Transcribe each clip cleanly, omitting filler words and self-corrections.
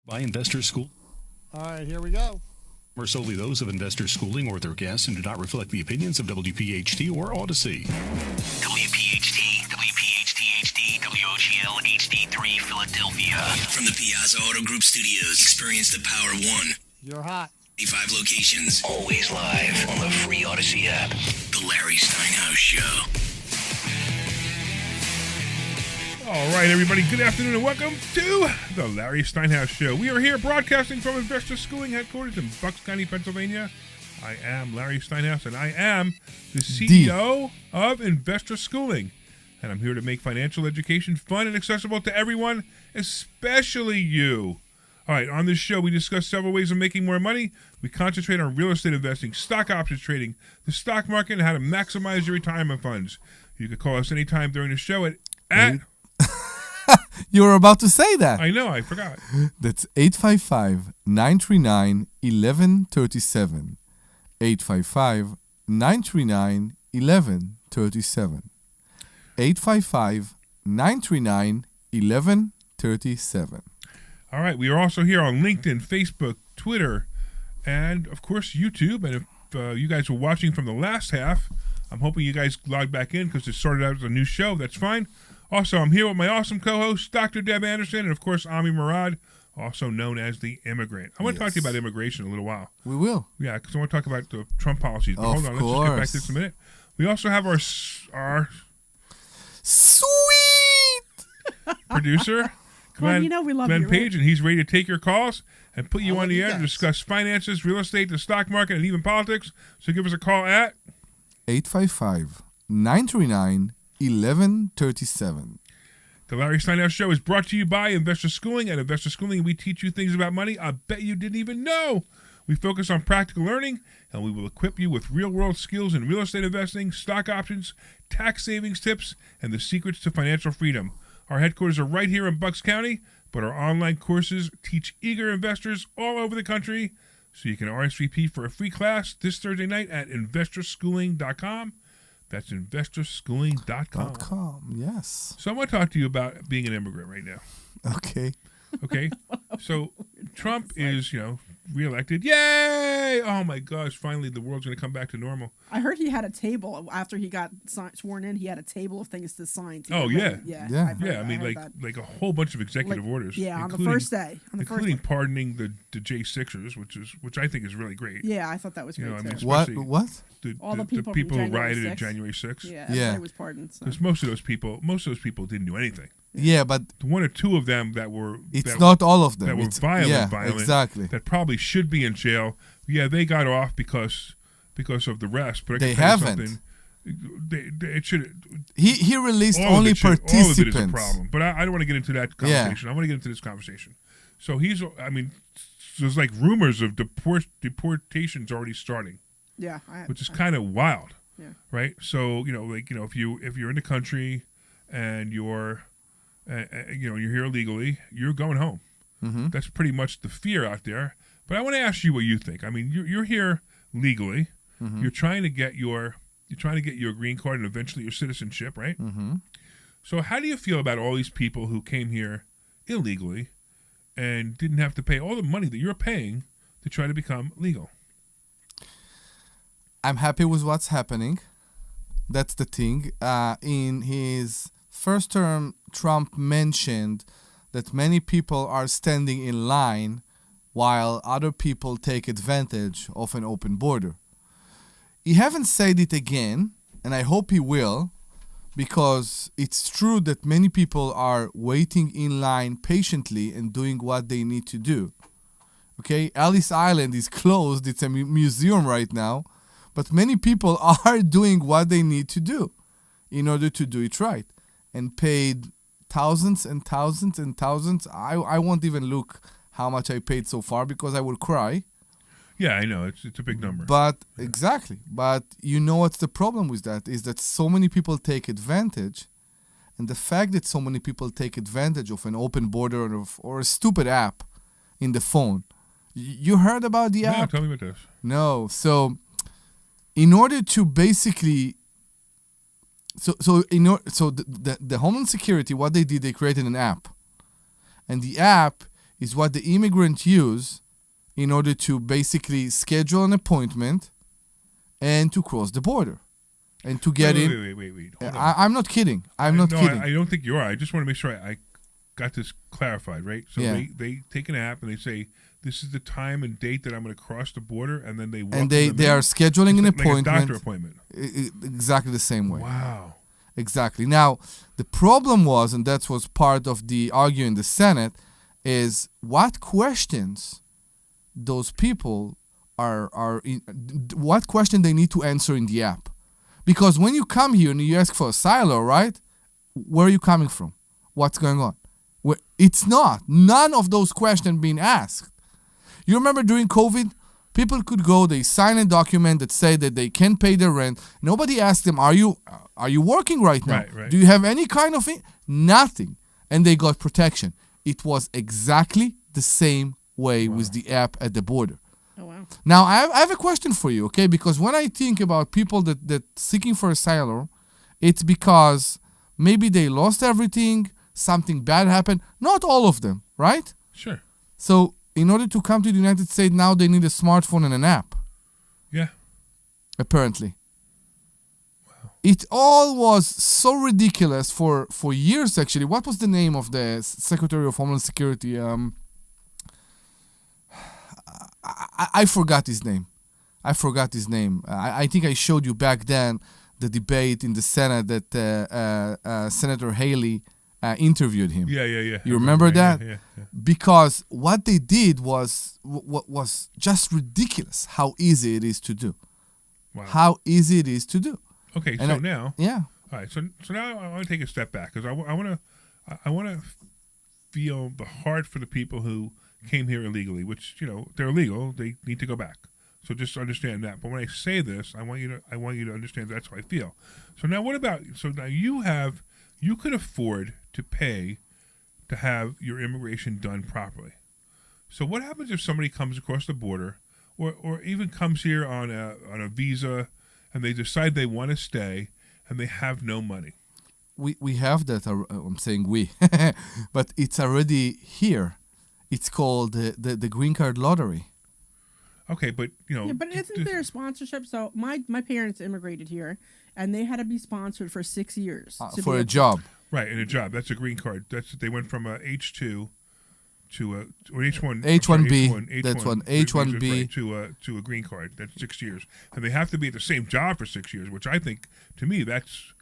By Investor School All right, here we go. are solely those of Investor Schooling or their guests and do not reflect the opinions of WPHT or Odyssey. WPHT, WPHT-HD, WOGL HD3 Philadelphia. From the Piazza Auto Group Studios, experience the power of one. You're hot. 85 locations, always live on the free Odyssey app. The Larry Steinhouse Show. All right, everybody, good afternoon and welcome to the Larry Steinhouse Show. We are here broadcasting from Investor Schooling headquarters in Bucks County, Pennsylvania. I am Larry Steinhouse, and I am the CEO of Investor Schooling. And I'm here to make financial education fun and accessible to everyone, especially you. All right, on this show, we discuss several ways of making more money. We concentrate on real estate investing, stock options trading, the stock market, and how to maximize your retirement funds. You can call us anytime during the show at You were about to say that. I know, I forgot. That's 855-939-1137. 855-939-1137. 855-939-1137. All right, we are also here on LinkedIn, Facebook, Twitter, and, of course, YouTube. And if you guys were watching from the last half, I'm hoping you guys logged back in because it started out as a new show. That's fine. Also, I'm here with my awesome co-host, Dr. Deb Anderson, and, of course, Omri Morad, also known as the immigrant. I want to talk to you about immigration in a little while. We will. Yeah, because I want to talk about the Trump policies. But hold on, Of let's just get back to course. this in a minute. We also have our Sweet! producer, Well, you know we love Glenn you, right? Page, and he's ready to take your calls and put you I'll on let the you air to guys. discuss finances, real estate, the stock market, and even politics. So give us a call at 855-939-1137. The Larry Steinhouse Show is brought to you by Investor Schooling. At Investor Schooling, we teach you things about money I bet you didn't even know. We focus on practical learning, and we will equip you with real-world skills in real estate investing, stock options, tax savings tips, and the secrets to financial freedom. Our headquarters are right here in Bucks County, but our online courses teach eager investors all over the country. So you can RSVP for a free class this Thursday night at investorschooling.com. That's investorschooling.com. .com, yes. So I want to talk to you about being an immigrant right now. Okay. Okay? So Trump is, reelected. Yay! Oh my gosh, finally the world's going to come back to normal. I heard he had a table after he got sworn in. He had a table of things to sign. To Oh, get yeah. ready. Yeah. I've heard Yeah, I mean, heard like that. a whole bunch of executive orders. Yeah, on the including- first day. including pardoning the J6ers, which I think is really great. Yeah, I thought that was great I mean, too. What? especially What? All the people who from January rioted at 6th. January 6th. Yeah, Yeah. everybody was pardoned. So. Because most of those people didn't do anything. Yeah, but One or two of them that were it's not all of them. that were It's, violent, exactly. that probably should be in jail. Yeah, they got off because of the rest. But I They can tell you haven't. something. It should. He released All only of it is a participants. problem. But I don't want to get into that conversation. I want to get into this conversation. So there's like rumors of deportations already starting, Yeah, which is kind of wild, Yeah. right? So if you're in the country and you're you're here illegally, you're going home. Mm-hmm. That's pretty much the fear out there. But I want to ask you what you think. I mean, you're here legally. Mm-hmm. You're trying to get your green card and eventually your citizenship, right? Mm-hmm. So how do you feel about all these people who came here illegally and didn't have to pay all the money that you're paying to try to become legal? I'm happy with what's happening. That's the thing. In his first term, Trump mentioned that many people are standing in line while other people take advantage of an open border. He haven't said it again, and I hope he will, because it's true that many people are waiting in line patiently and doing what they need to do. Okay, Ellis Island is closed. It's a museum right now, but many people are doing what they need to do in order to do it right, and paid thousands and thousands and thousands. I won't even look how much I paid so far because I will cry. Yeah, I know. It's a big number. But exactly. But you know what's the problem with that is that so many people take advantage, and the fact that so many people take advantage of an open border or a stupid app in the phone. You heard about the No, app? tell me about this. No. So in order to basically the Homeland Security, what they did, they created an app. And the app is what the immigrant use in order to basically schedule an appointment and to cross the border and to get in. Wait. Hold on. I'm not kidding. I'm not kidding. I don't think you are. I just want to make sure I got this clarified, right? So Yeah. they take an app and they say, this is the time and date that I'm going to cross the border, and then they walk And them they in. are scheduling an Like a appointment. doctor appointment. Exactly the same way. Wow. Exactly. Now, the problem was, and that was part of the argument in the Senate, is what questions those people what question they need to answer in the app. Because when you come here and you ask for asylum, right, where are you coming from? What's going on? It's not. None of those questions being asked. You remember during COVID, people could go, they sign a document that say that they can pay their rent. Nobody asked them, are you working right now? Right. Do you have any kind of nothing? And they got protection. It was exactly the same way with the app at the border. Oh, wow. Now, I have a question for you, okay? Because when I think about people that seeking for asylum, it's because maybe they lost everything, something bad happened. Not all of them, right? Sure. So in order to come to the United States, now they need a smartphone and an app, Yeah. apparently. Wow. It all was so ridiculous for years, actually. What was the name of the Secretary of Homeland Security? I forgot his name. I think I showed you back then the debate in the Senate that Senator Haley interviewed him. Yeah. You remember that? Yeah. Because what they did was just ridiculous how easy it is to do. Wow. How easy it is to do. Okay, And so I- now, Yeah. all right. So now I want to take a step back because I want to feel the heart for the people who came here illegally, which they're illegal. They need to go back. So just understand that. But when I say this, I want you to understand that's how I feel. So now what about? So now you could afford to pay to have your immigration done properly. So what happens if somebody comes across the border, or even comes here on a visa, and they decide they want to stay, and they have no money? We have that. I'm saying we, but it's already here. It's called the green card lottery. Okay, but Yeah, but isn't there a sponsorship? So my parents immigrated here, and they had to be sponsored for 6 years For a job. right in a job? That's a green card. They went from a H2 to a or H1 H1B. That's one. visas, H1B. right, to a green card. That's 6 years, and they have to be at the same job for 6 years, which I think to me that's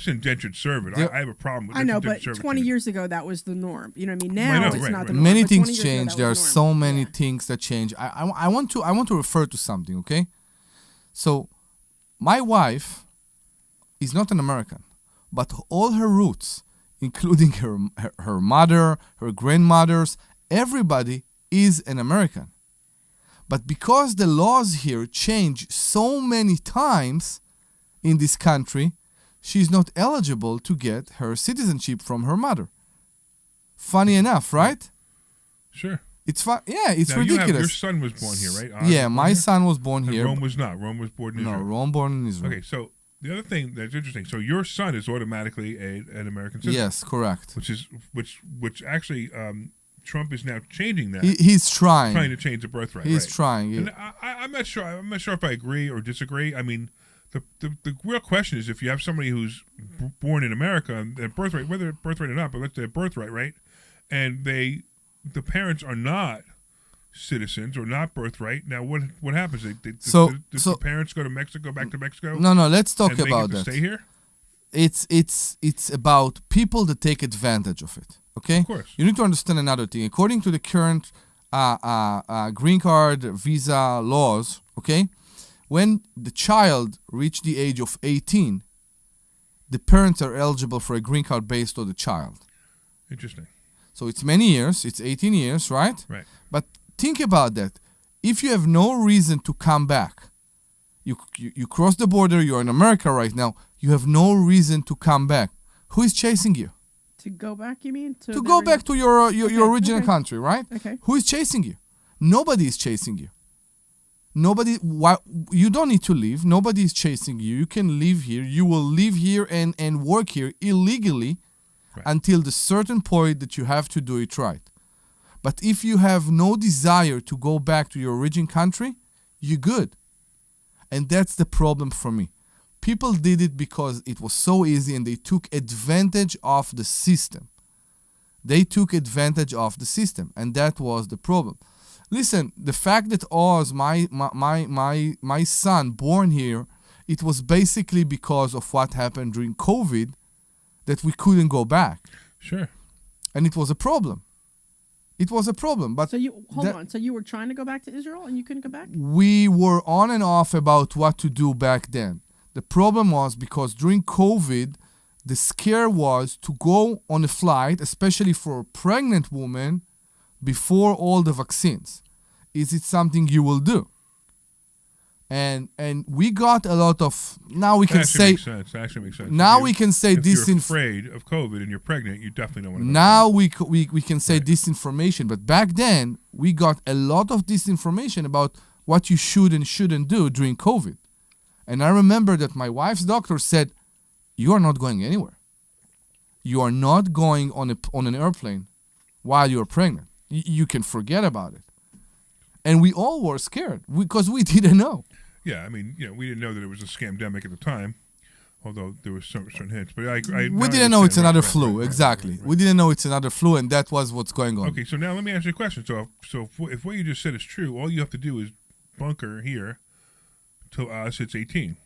indentured servant. I have a problem with I know, indentured but 20 servitude. years ago that was the norm. You know what I mean? I Now know, it's right, not right. the norm. Many but 20 things years ago, change. that There are was the so norm. many Yeah. things that change. I want to refer to something, okay? So, my wife is not an American, but all her roots, including her mother, her grandmothers, everybody is an American. But because the laws here change so many times in this country, she's not eligible to get her citizenship from her mother. Funny enough, right? Sure. It's fun. Yeah, it's Now, ridiculous. your son was born here, right? Oz Yeah, was born my here? son was born And here. Rome was not. Rome was born in No, Israel. Rome born in Israel. Okay, so the other thing that's interesting. So your son is automatically an American citizen. Yes, correct. Which actually Trump is now changing that. He's trying. Trying to change the birthright. He's right. trying. And I'm not sure. I'm not sure if I agree or disagree. I mean, the real question is if you have somebody who's born in America and their birthright, whether birthright or not, but let's say birthright, right? And the parents are not citizens or not birthright. Now, what happens? Does the parents go to Mexico, back to Mexico? No. Let's talk and they about get to that. Stay here. It's about people that take advantage of it. Okay. Of course. You need to understand another thing. According to the current green card visa laws, okay, when the child reach the age of 18, the parents are eligible for a green card based on the child. Interesting. So it's many years. It's 18 years, right? Right. But think about that. If you have no reason to come back, you cross the border, you're in America right now, you have no reason to come back. Who is chasing you? To go back, you mean? To go back to your original okay. country, right? Okay. Who is chasing you? Nobody is chasing you. You don't need to leave. Nobody is chasing you. You can live here. You will live here and work here illegally Right. until the certain point that you have to do it right. But if you have no desire to go back to your origin country, you're good. And that's the problem for me. People did it because it was so easy and they took advantage of the system. They took advantage of the system, and that was the problem. Listen, the fact that Oz, my son, born here, it was basically because of what happened during COVID that we couldn't go back. Sure. And it was a problem. It was a problem. But So So you were trying to go back to Israel and you couldn't go back? we were on and off about what to do back then. The problem was because during COVID, the scare was to go on a flight, especially for a pregnant woman, before all the vaccines. Is it something you will do? And we got a lot of, now we can say, Makes sense. That actually makes sense. now we can say if you're disinformation. afraid of COVID and you're pregnant, you definitely don't want to go Now we can say disinformation, but back then we got a lot of disinformation about what you should and shouldn't do during COVID. And I remember that my wife's doctor said, "You are not going anywhere. You are not going on an airplane while you're pregnant. You can forget about it." And we all were scared because we didn't know. Yeah, I mean, we didn't know that it was a scamdemic at the time, although there was certain hints. But We didn't know it's another flu. Exactly. We didn't know it's another flu, and that was what's going on. Okay, so now let me ask you a question. So if what you just said is true, all you have to do is bunker here till Oz hits 18,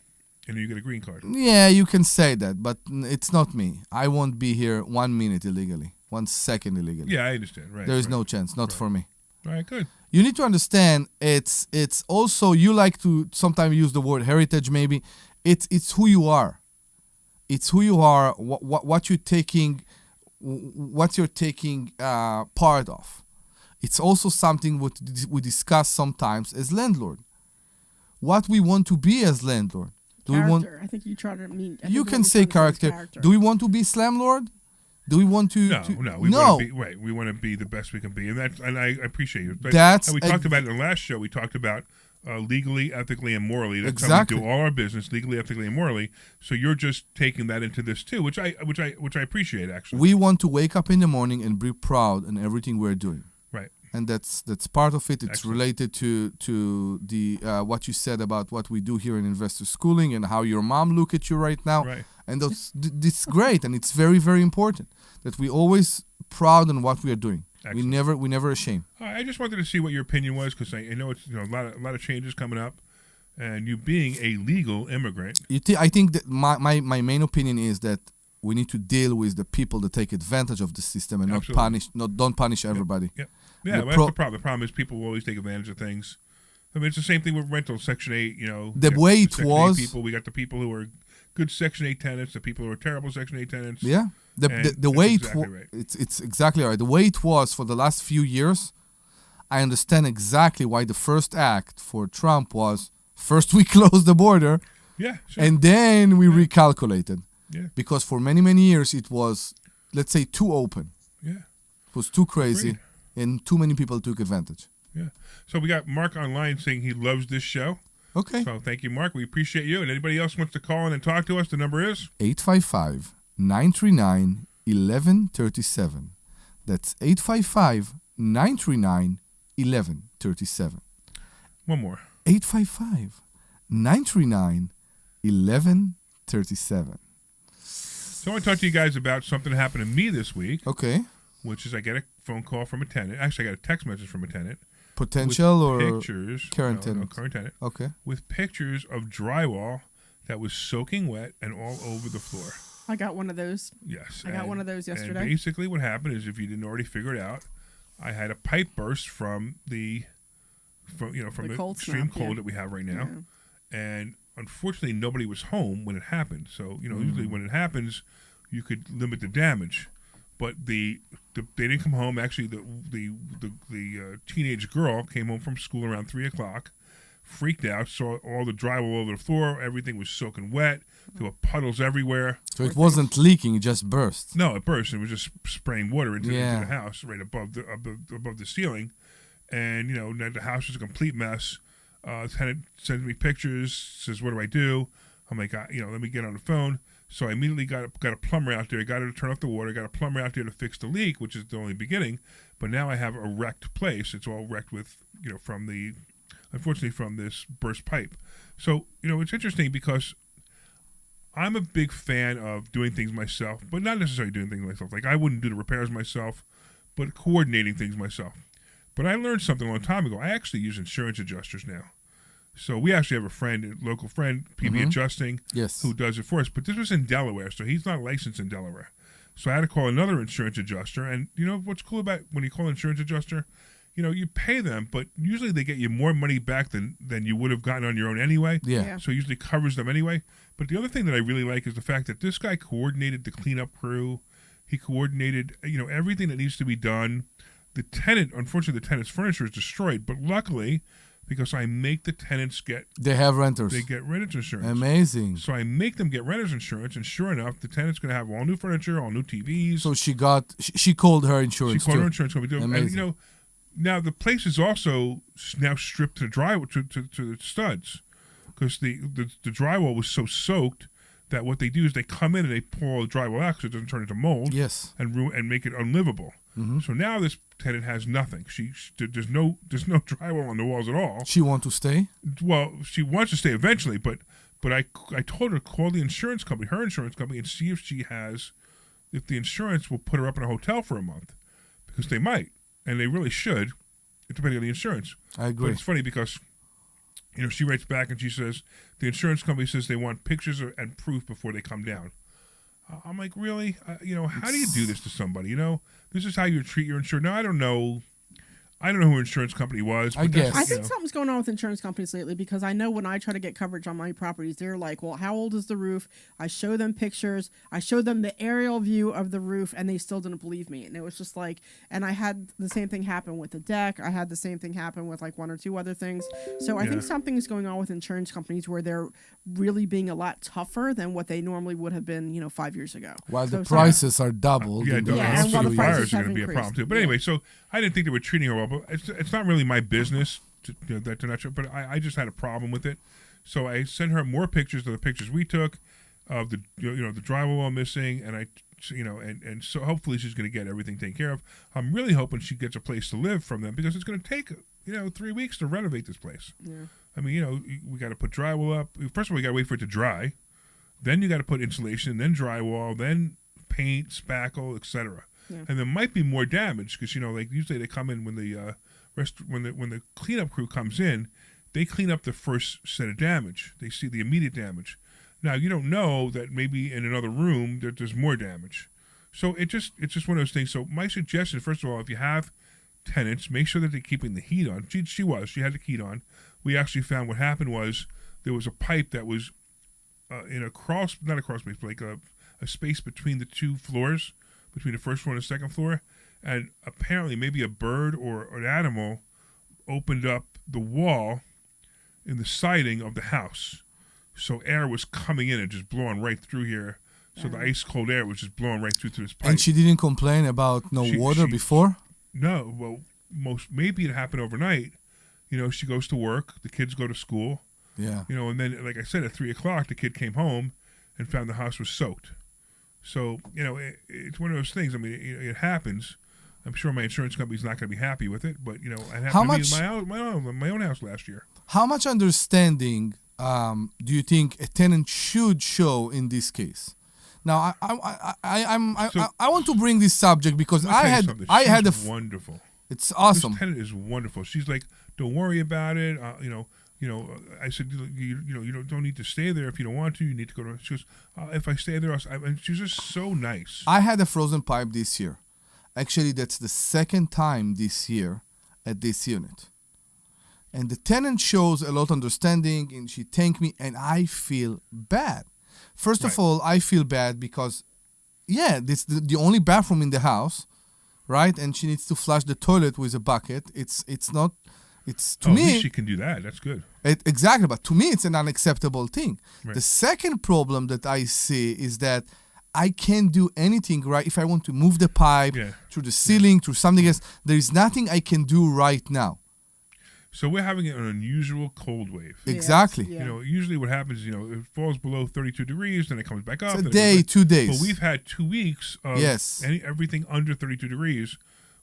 and then you get a green card. Yeah, you can say that, but it's not me. I won't be here 1 minute illegally, 1 second illegally. Yeah, I understand. Right. There is right. no chance, not for me. All right, good. You need to understand, it's also, you like to sometimes use the word heritage maybe. It's who you are. It's who you are, what you're taking, part of. It's also something what we discuss sometimes as landlord. What we want to be as landlord. Do we want? I think you try to mean. You can say character. Do we want to be slamlord? Do we want to? No. We want to be, right. We want to be the best we can be, and I appreciate you. That's we talked about it in the last show. We talked about legally, ethically, and morally. That's exactly. how we do all our business, legally, ethically, and morally. So you're just taking that into this too, which I appreciate actually. We want to wake up in the morning and be proud in everything we're doing. Right. And that's part of it. It's Excellent. related to the what you said about what we do here in investor schooling and how your mom look at you right now. Right. And it's great, and it's very, very important that we always proud in what we are doing. Excellent. We never ashamed. I just wanted to see what your opinion was because I know it's a lot of changes coming up, and you being a legal immigrant. I think that my main opinion is that we need to deal with the people that take advantage of the system and don't punish everybody. Yep. Yeah, that's the problem. The problem is people will always take advantage of things. I mean, it's the same thing with rental, Section 8, The way it was. People, we got the people who are good Section 8 tenants, the people who are terrible Section 8 tenants. Yeah. The way it was. Right. It's exactly right. The way it was for the last few years, I understand exactly why the first act for Trump was first we closed the border. Yeah, sure. And then we recalculated. Yeah. Because for many, many years it was, let's say, too open. Yeah. It was too crazy. Agreed. And too many people took advantage. Yeah. So we got Mark online saying he loves this show. Okay. So thank you, Mark. We appreciate you. And anybody else wants to call in and talk to us, the number is 855-939-1137. That's 855-939-1137. One more. 855-939-1137. So I want to talk to you guys about something that happened to me this week. Okay. Which is I get a phone call from a tenant. Actually, I got a text message from a tenant. Potential or pictures, current tenant? No, current tenant. Okay. With pictures of drywall that was soaking wet and all over the floor. I got one of those. Yes. I got one of those yesterday. And basically what happened is, if you didn't already figure it out, I had a pipe burst from the extreme cold that we have right now. Yeah. And unfortunately nobody was home when it happened. So, usually when it happens, you could limit the damage. But they didn't come home. Actually, the teenage girl came home from school around 3:00, freaked out, saw all the drywall over the floor. Everything was soaking wet. There were puddles everywhere. So it wasn't leaking; it just burst. No, it burst. It was just spraying water into the house right above the ceiling, and the house was a complete mess. The tenant sends me pictures, says, "What do I do?" I'm like, let me get on the phone. So I immediately got a plumber out there, got her to turn off the water, got a plumber out there to fix the leak, which is the only beginning. But now I have a wrecked place. It's all wrecked with, unfortunately from this burst pipe. So, it's interesting because I'm a big fan of doing things myself, but not necessarily doing things myself. Like I wouldn't do the repairs myself, but coordinating things myself. But I learned something a long time ago. I actually use insurance adjusters now. So we actually have a local friend, PB Adjusting, Yes. who does it for us. But this was in Delaware, so he's not licensed in Delaware. So I had to call another insurance adjuster. And you know what's cool about when you call an insurance adjuster? You pay them, but usually they get you more money back than you would have gotten on your own anyway. Yeah. So it usually covers them anyway. But the other thing that I really like is the fact that this guy coordinated the cleanup crew. He coordinated, everything that needs to be done. Unfortunately, the tenant's furniture is destroyed. But luckily, because I make the tenants They have renters. they get renters insurance. Amazing. So I make them get renters insurance, and sure enough, the tenant's going to have all new furniture, all new TVs. So she called her She insurance called too. her insurance company. And, Amazing. now the place is also now stripped to drywall to the studs, because the drywall was so soaked that what they do is they come in and they pull all the drywall out because it doesn't turn into mold. Yes. And make it unlivable. So now this tenant has nothing. There's no drywall on the walls at all. She want to stay? Well, she wants to stay eventually, but I told her to call the insurance company, her insurance company, and see if the insurance will put her up in a hotel for a month, because they might, and they really should, depending on the insurance. I agree. But it's funny because, she writes back and she says the insurance company says they want pictures and proof before they come down. I'm like, really? How do you do this to somebody? This is how you treat your insured. Now, I don't know who her insurance company was. I but that's, guess. I think something's going on with insurance companies lately, because I know when I try to get coverage on my properties, they're like, well, how old is the roof? I show them pictures. I show them the aerial view of the roof, and they still didn't believe me. And it was just like, and I had the same thing happen with the deck. I had the same thing happen with like one or two other things. So I think something is going on with insurance companies where they're really being a lot tougher than what they normally would have been, 5 years ago. While So the it's prices are doubled. Yeah, in the and and last while also the few the years. prices buyers are have going to be a increased. problem too. But Yeah. anyway, so I didn't think they were treating her well. But it's not really my business that they're not sure. But I just had a problem with it, so I sent her more pictures of the pictures we took of the the drywall missing, and and so hopefully she's going to get everything taken care of. I'm really hoping she gets a place to live from them, because it's going to take 3 weeks to renovate this place. Yeah. I mean, we got to put drywall up. First of all, we got to wait for it to dry. Then you got to put insulation, then drywall, then paint, spackle, etc. Yeah. And there might be more damage because usually they come in when the when the cleanup crew comes in, they clean up the first set of damage. They see the immediate damage. Now you don't know that maybe in another room there's more damage. So it's just one of those things. So my suggestion, first of all, if you have tenants, make sure that they're keeping the heat on. She had the heat on. We actually found what happened was there was a pipe that was in not a crawl space, but like a space between the two floors, between the first floor and the second floor, and apparently maybe a bird or an animal opened up the wall in the siding of the house, so air was coming in and just blowing right through here. So the ice cold air was just blowing right through to this pipe. And she didn't complain about no water before? No, well, maybe it happened overnight. She goes to work, the kids go to school. Yeah. And then, like I said, at 3:00, the kid came home and found the house was soaked. So, it's one of those things. I mean, it happens. I'm sure my insurance company's not going to be happy with it, but, it happened to me in my own house last year. How much understanding do you think a tenant should show in this case? Now, I want to bring this subject because I had a wonderful. It's awesome. This tenant is wonderful. She's like, don't worry about it. I said, you don't need to stay there if you don't want to. You need to go to. She goes, if I stay there, and she's just so nice. I had a frozen pipe this year. Actually, that's the second time this year at this unit. And the tenant shows a lot of understanding, and she thanked me, and I feel bad. First of all, I feel bad because, this is the only bathroom in the house, right? And she needs to flush the toilet with a bucket. It's not. It's to me. At least she can do that. That's good. Exactly, but to me, it's an unacceptable thing. Right. The second problem that I see is that I can't do anything right if I want to move the pipe through the ceiling, through something else. There is nothing I can do right now. So we're having an unusual cold wave. Exactly. Yeah. You know, usually what happens is, it falls below 32 degrees, then it comes back up. It's a then it day, goes back. 2 days. But we've had 2 weeks of Yes. everything under 32 degrees,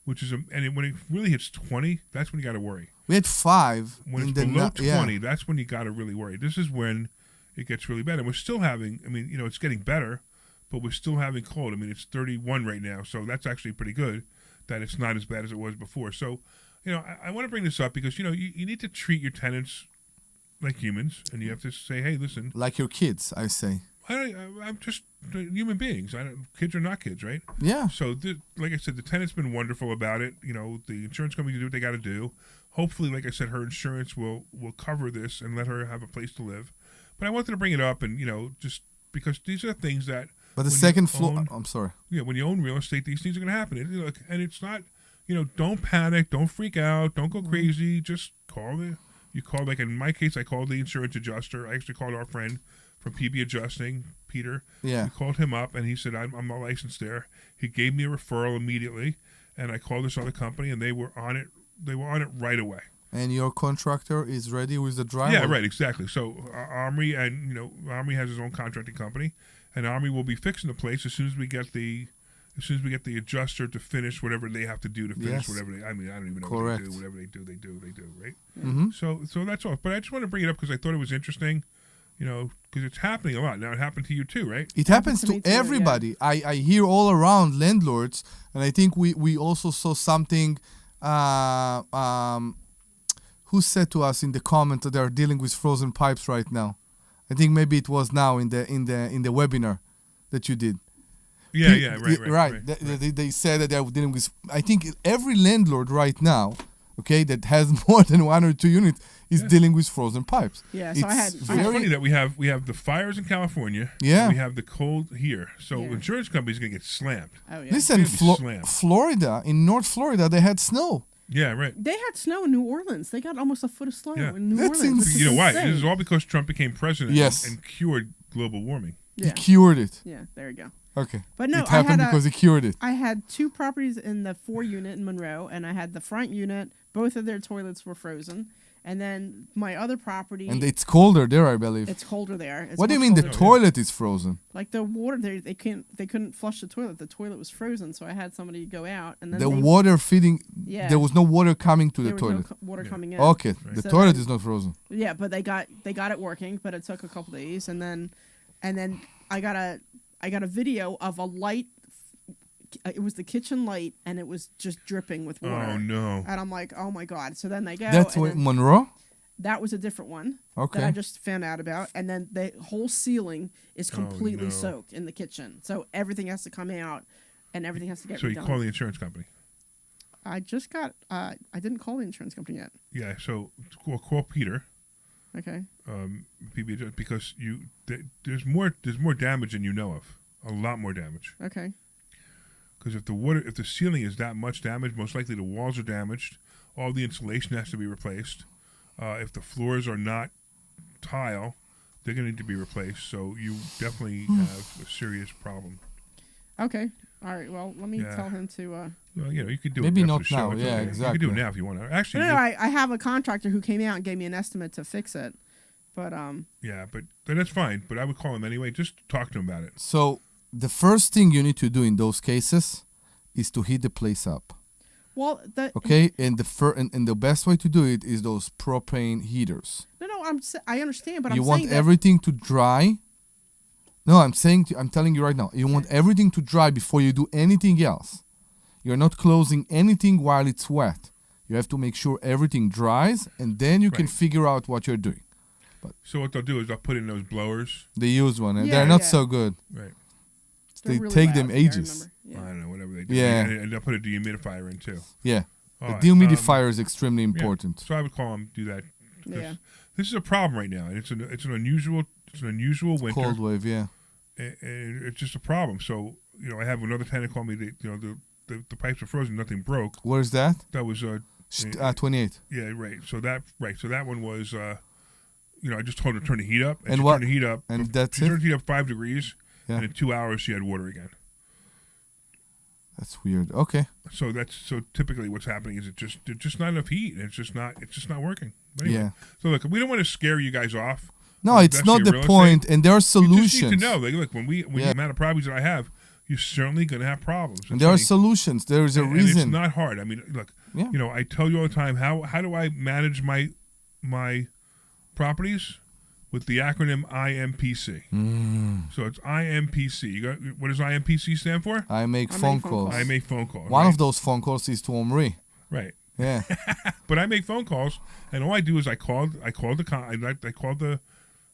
which is, when it really hits 20, that's when you got to worry. We had 5. When in it's the below yeah. 20, that's when you got to really worry. This is when it gets really bad. And we're still having, it's getting better, but we're still having cold. It's 31 right now, so that's actually pretty good that it's not as bad as it was before. So, I want to bring this up because, you need to treat your tenants like humans, and you have to say, hey, listen. Like your kids, I say. I'm just human beings. Kids are not kids, right? Yeah. So, like I said, the tenant's been wonderful about it. The insurance company can do what they got to do. Hopefully, like I said, her insurance will cover this and let her have a place to live. But I wanted to bring it up, and just because these are things that. But the second floor. I'm sorry. Yeah, when you own real estate, these things are going to happen, and it's not. Don't panic, don't freak out, don't go crazy. Just call it. You call, like in my case, I called the insurance adjuster. I actually called our friend from PB Adjusting, Peter. Yeah. We called him up, and he said, I'm not licensed there. He gave me a referral immediately, and I called this other company, and they were on it. They were on it right away. And your contractor is ready with the drywall. Yeah, right, exactly. So Omri Omri has his own contracting company, and Omri will be fixing the place as soon as we get the adjuster to finish whatever they have to do to finish whatever they. I don't even know Correct. what they do. Whatever they do, right? Mm-hmm. So that's all. But I just want to bring it up because I thought it was interesting, because it's happening a lot now. It happened to you too, right? It happens to me too, everybody. I hear all around landlords, and I think we also saw something. Who said to us in the comment that they are dealing with frozen pipes right now? I think maybe it was now in the webinar that you did. Yeah, right. They said that they are dealing with. I think every landlord right now, okay, that has more than 1 or 2 units is dealing with frozen pipes. Yeah, so It's It's funny that we have the fires in California. Yeah. And we have the cold here. So Yeah. insurance companies gonna get slammed. Oh yeah. Listen, It's gonna be slammed. Florida, in North Florida, they had snow. Yeah, right. They had snow in New Orleans. They got almost a foot of snow Yeah. in New That's Orleans. which is You know why? insane. This is all because Trump became president Yes. and cured global warming. He Yeah. cured it. Yeah, there you go. Okay. But no, it happened because he cured it. I had 2 properties in the 4 unit in Monroe, and I had the front unit. Both of their toilets were frozen, and then my other property. And it's colder there, I believe. It's colder there. It's What do you much mean the colder. toilet is frozen? Like the water there, they couldn't flush the toilet. The toilet was frozen, so I had somebody go out, and then The water feeding. Yeah. There was no water coming to there the was toilet. no water coming in. Okay, the So toilet then- is not frozen. Yeah, but they got it working, but it took a couple days, and then I got a video of a light. It was the kitchen light, and it was just dripping with water. Oh no. And I'm like, oh my god! So then they go. That's and what then Monroe. that was a different one that I Okay. just found out about, and then the whole ceiling is completely no. soaked in the kitchen, so everything has to come out, and everything has to get So you redone. call the insurance company. I just got. I didn't call the insurance company yet. Yeah. So call Peter. Okay. PB, because there's more damage than you know of. A lot more damage. Okay. Because if the ceiling is that much damaged, most likely the walls are damaged. All the insulation has to be replaced. If the floors are not tile, they're going to need to be replaced. So you definitely have a serious problem. Okay. All right. Well, let me Yeah. tell him to. Well, you could do Maybe it after not the show. now. It's Yeah, okay. You exactly. could do it now if you want to. Actually, No, I have a contractor who came out and gave me an estimate to fix it, but yeah, but that's fine. But I would call him anyway. Just talk to him about it. So the first thing you need to do in those cases is to heat the place up. well, Okay, and the best way to do it is those propane heaters. no, I understand, but You I'm want saying that everything to dry. No, I'm telling you right now. You want everything to dry before you do anything else. You're not closing anything while it's wet. You have to make sure everything dries, and then you can Right. figure out what you're doing. So what they'll do is they'll put in those blowers. The used one, and Yeah, they're not yeah. so good. Right. they're They really take loud, them I ages. remember. I Yeah. don't know, whatever they do. Yeah. And they'll put a dehumidifier in too. Yeah, All the right, dehumidifier is extremely yeah. important. So I would call him do that. 'Cause Yeah. This is a problem right now, and it's an unusual winter. Cold wave, yeah. And it's just a problem. So I have another tenant call me. The pipes are frozen. Nothing broke. Where's that? That was 28. yeah, right. So that one was I just told her to turn the heat up, And she what- turned the heat up. and that's she it? turned the heat up 5 degrees, Yeah. and in 2 hours she had water again. That's weird. Okay. So typically what's happening is there's just not enough heat. It's just not working. But anyway, Yeah. So look, we don't want to scare you guys off. No, it's not the point, and there are You solutions. just need to know. Like, look, when Yeah. the amount of properties that I have, you're certainly going to have problems. And there are solutions. There is a and reason. it's not hard. I mean, look, Yeah. I tell you all the time, how do I manage my properties? With the acronym IMPC. So it's IMPC. What does IMPC stand for? I make phone calls. I make phone calls. One right? of those phone calls is to Omri. Right. Yeah. But I make phone calls, and all I do is I called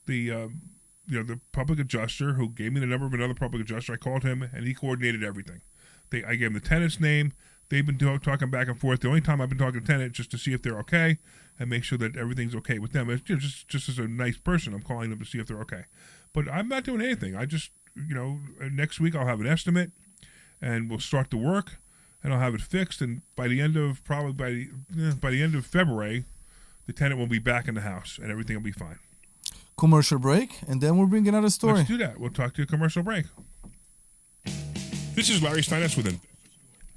the public adjuster who gave me the number of another public adjuster. I called him, and he coordinated everything. I gave him the tenant's name. They've been talking back and forth. The only time I've been talking to tenants just to see if they're okay and make sure that everything's okay with them. It's just as a nice person, I'm calling them to see if they're okay. But I'm not doing anything. I just, next week I'll have an estimate, and we'll start the work, and I'll have it fixed. And by the end of February, the tenant will be back in the house, and everything will be fine. Commercial break, and then we'll bring another story. Let's do that. We'll talk to you a commercial break. This is Larry Steinhouse with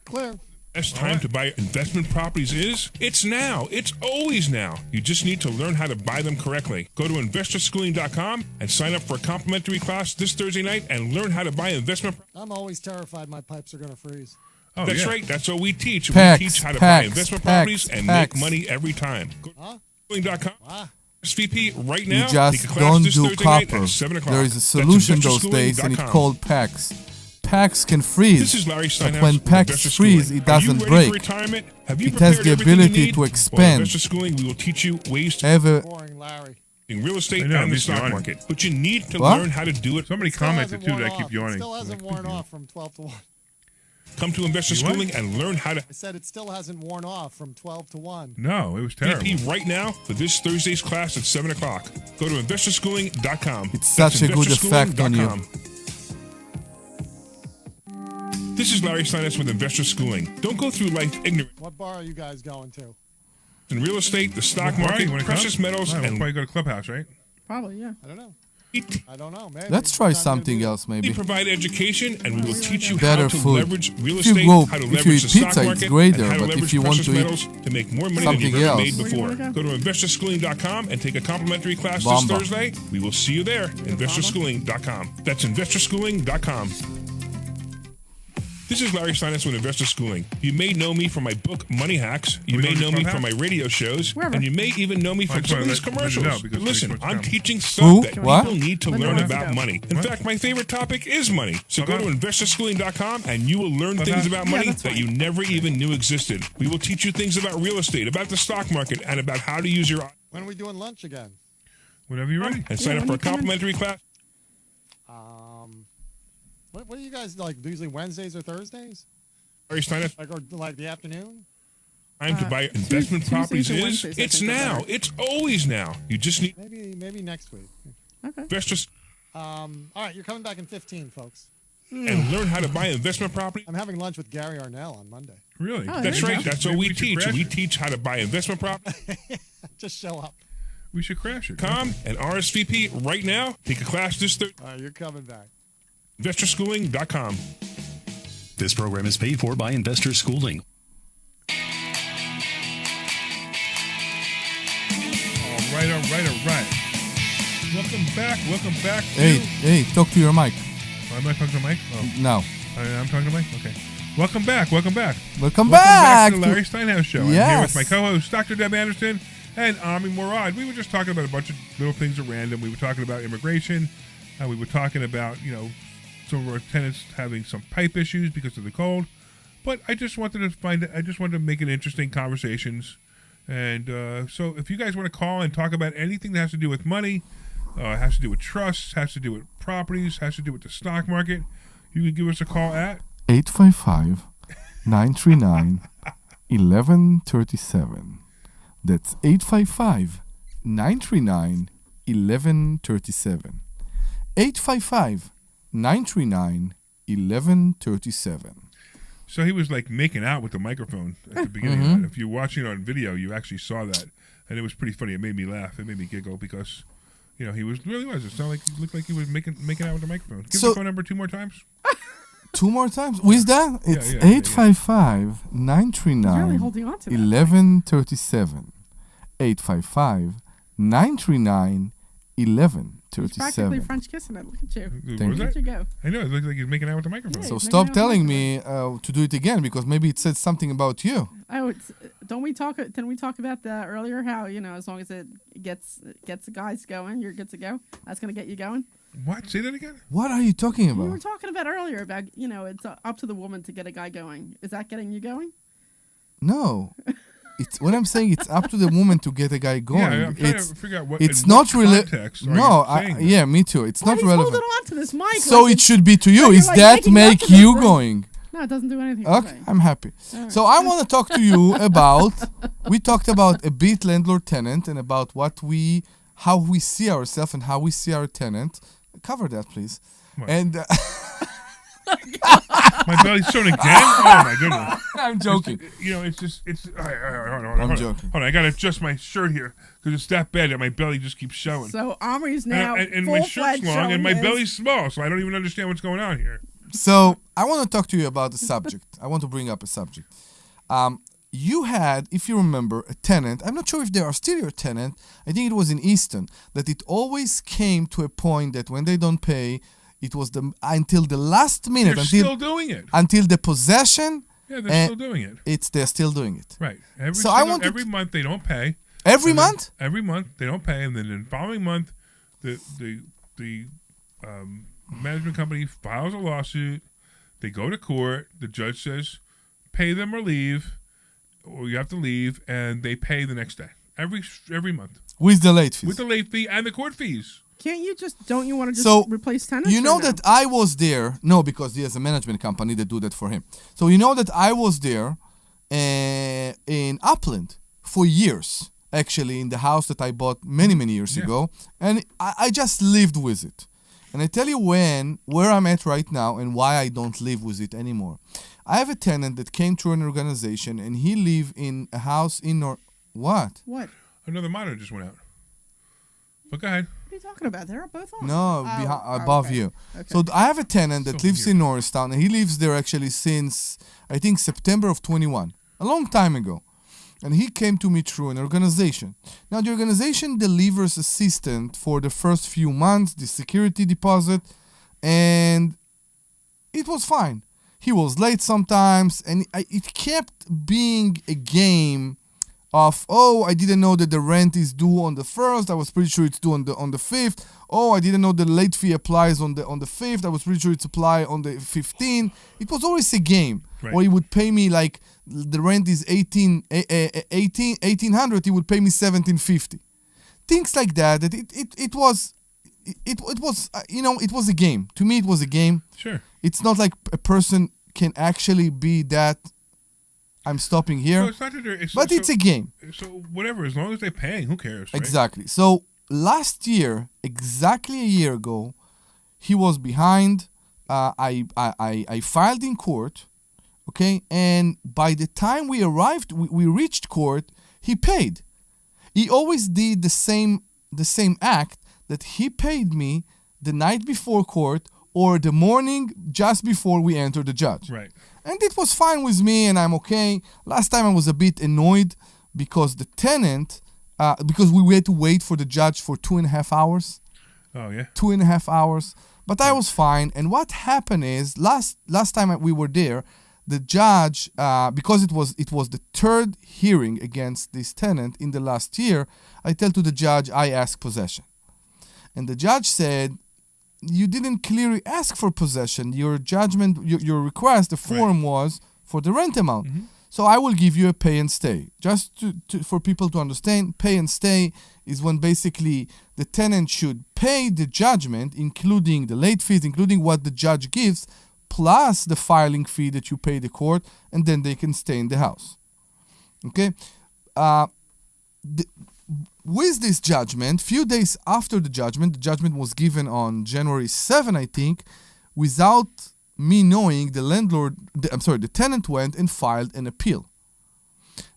Clear. Best time to buy investment properties is? It's now. It's always now. You just need to learn how to buy them correctly. Go to investorschooling.com and sign up for a complimentary class this Thursday night and learn how to buy investment. I'm always terrified my pipes are going to freeze. Oh, that's right. That's what we teach. Packs, We teach how to packs, buy investment packs, properties and packs. make money every time. Go to investorschooling.com. Ah. SVP right You now. just Take a class don't this do Thursday night copper. at 7 o'clock. There is a That's solution those days, and it's investorschooling.com. called PAX. PAX can freeze. This is Larry Steinhouse. But when with PAX Investor freeze, Schooling. it doesn't Are you ready break. For retirement? Have you It has prepared the everything you ability need? to Well, expand. Investor Schooling, we will teach you ways to Ever Boring, Larry. in real estate I know, and the he's stock yawning. market. But you need to What? learn how to do it. Somebody Still commented hasn't too that I worn keep off. yawning. It still hasn't worn off from 12 to 1. Come to Investor You what? Schooling and learn how to I said it still hasn't worn off from 12 to 1. No, it was terrible. VP right now for this Thursday's class at 7 o'clock. Go to investorschooling.com. It's such a good effect on you. investorschooling.com. This is Larry Steinhouse with Investor Schooling. Don't go through life ignorant What bar are you guys going to? in real estate, the stock market, precious metals, Oh, and we'll probably go to Clubhouse, right? Probably, yeah. I don't know. We I don't know. Maybe. Let's try Time to something be- else, maybe. provide education, and we will teach you Better how to food. leverage real If you estate, go- how to if you leverage eat the stock pizza, it's market, great and there, how to but if leverage you want precious to eat metals to make more money than something you've ever else. made Where you before. wanna Go to investorschooling.com and take a complimentary class Bomba. this Thursday. We will see you there. Investorschooling.com. That's investorschooling.com. This is Larry Steinhouse with Investor Schooling. You may know me from my book, Money Hacks. You may know me from my radio shows. Wherever. And you may even know me from some of these commercials. No, But listen, I'm teaching Who? stuff that What? people need to Linda learn wants to about go. money. In fact, my favorite topic is money. So go to investorschooling.com and you will learn things about money that's that fine. you never even knew existed. We will teach you things about real estate, about the stock market, and about how to use your When are we doing lunch again? whenever you're ready. And sign Yeah, up when for a you come in. complimentary class. What do you guys like? Usually Wednesdays or Thursdays? Larry Steinhouse. Like the afternoon? Time to buy investment Tuesdays properties or is? Wednesdays, I It's think, are now. better. It's always now. You just need Maybe next week. Okay. investors All right, you're coming back in 15, folks. and learn how to buy investment property. I'm having lunch with Gary Arnell on Monday. Really? Oh, That's there you right. go. That's what Maybe we we should teach. crash We it. teach how to buy investment property. Just show up. We should crash it. Com and RSVP right now. Take a class this Thursday. All right, you're coming back. Investorschooling.com. This program is paid for by Investor Schooling. All right. Welcome back. Hey, talk to your mic. Am I talking to Mike? Oh, No. I'm talking to Mike? Okay. Welcome back. Welcome Welcome back. to the Larry Steinhouse Show. I'm here Yes. with my co-host, Dr. Deb Anderson, and Omri Morad. We were just talking about a bunch of little things at random. We were talking about immigration. We were talking about, some of our tenants having some pipe issues because of the cold. But I just wanted to make it interesting conversations. And so if you guys want to call and talk about anything that has to do with money, has to do with trusts, has to do with properties, has to do with the stock market, you can give us a call at 855-939-1137. That's 855-939-1137. 855-939-1137. So he was like making out with the microphone at the beginning of that. If you're watching it on video, you actually saw that. And it was pretty funny. It made me laugh. It made me giggle because, he really was. It sounded like, it looked like he was making out with the microphone. Give So- the phone number 2 more times. 2 more times. With that, it's You're really 855-939-1137. holding on to that. 855-939-1137. He's practically French kissing it. Look at you. What Thank was you. that? Look at you go. I know. It looks like he's making out with the microphone. Yeah. So He's stop making out telling with me to do it again, because maybe it said something about you. Oh, don't we talk? Didn't we talk about that earlier? How as long as it gets the guys going, you're good to go. That's gonna get you going. What? Say that again? What are you talking We were about? talking about earlier about it's up to the woman to get a guy going. Is that getting you going? No. It's what I'm saying. It's up to the woman to get a guy going. Yeah, I'm trying it's to figure out what. it's in not what really. context are No, you saying that? yeah, me too. It's not He's relevant. holding on to this mic. So like it should be to you. you're Is like that making make up to you this going? No, it doesn't do anything. Okay, I'm happy. So I want to talk to you about. We talked about a bit landlord-tenant and about how we see ourselves and how we see our tenant. Cover that, please. What? And My belly's showing again. Oh my goodness. I'm joking. It's just all right, hold on. I'm joking. Hold on, I gotta adjust my shirt here because it's that bad that my belly just keeps showing. So Omri's now and my shirt's long and my belly's small, so I don't even understand what's going on here. So I want to talk to you about the subject. I want to bring up a subject. You had, if you remember, a tenant. I'm not sure if they are still your tenant. I think it was in Easton that it always came to a point that when they don't pay, it was until the last minute, They're still doing it. until the possession. Yeah, they're still doing it. They're still doing it. Right. Every month they don't pay. Every And then month? Every month they don't pay, and then the following month, the management company files a lawsuit. They go to court. The judge says, pay them or leave, or you have to leave, and they pay the next day. Every month With the late fees. with the late fee and the court fees. Don't you want to just So, replace tenants? You know or no? that I was there. No, because there's a management company that do that for him. So you know that I was there in Upland for years, actually, in the house that I bought many, many years ago. And I just lived with it. And I tell you where I'm at right now and why I don't live with it anymore. I have a tenant that came through an organization and he live in a house in What? What? Another monitor just went out. But go ahead. What are you talking about? They're both on. No, above okay. you. Okay. So I have a tenant that So lives weird. in Norristown, and he lives there actually since, I think, September of 21, a long time ago. And he came to me through an organization. Now, the organization delivers assistance for the first few months, the security deposit, and it was fine. He was late sometimes, and it kept being a game of, I didn't know that the rent is due on the 1st. I was pretty sure it's due on the 5th. I didn't know the late fee applies on the 5th. I was pretty sure it's applied on the 15th. It was always a game. Right. Or he would pay me like the rent is 1800. He would pay me 1750. Things like that. That it was it was a game. To me, it was a game. Sure. It's not like a person can actually be that. I'm stopping here. No, it's not that It's a game. So whatever, as long as they're paying, who cares? Right? Exactly. So last year, exactly a year ago, he was behind. I filed in court, okay, and by the time we arrived, we reached court. He paid. He always did the same act that he paid me the night before court or the morning just before we entered the judge. Right. And it was fine with me, and I'm okay. Last time I was a bit annoyed because the tenant, because we had to wait for the judge for 2.5 hours. Oh yeah. 2.5 hours. But I was fine. And what happened is last time we were there, the judge, because it was the third hearing against this tenant in the last year, I tell to the judge I asked possession, and the judge said, you didn't clearly ask for possession. Your judgment, your request, the form was for the rent amount. Mm-hmm. So I will give you a pay and stay. Just for people to understand, pay and stay is when basically the tenant should pay the judgment, including the late fees, including what the judge gives, plus the filing fee that you pay the court, and then they can stay in the house. Okay? With this judgment, few days after the judgment was given on January 7, I think, without me knowing, the tenant went and filed an appeal.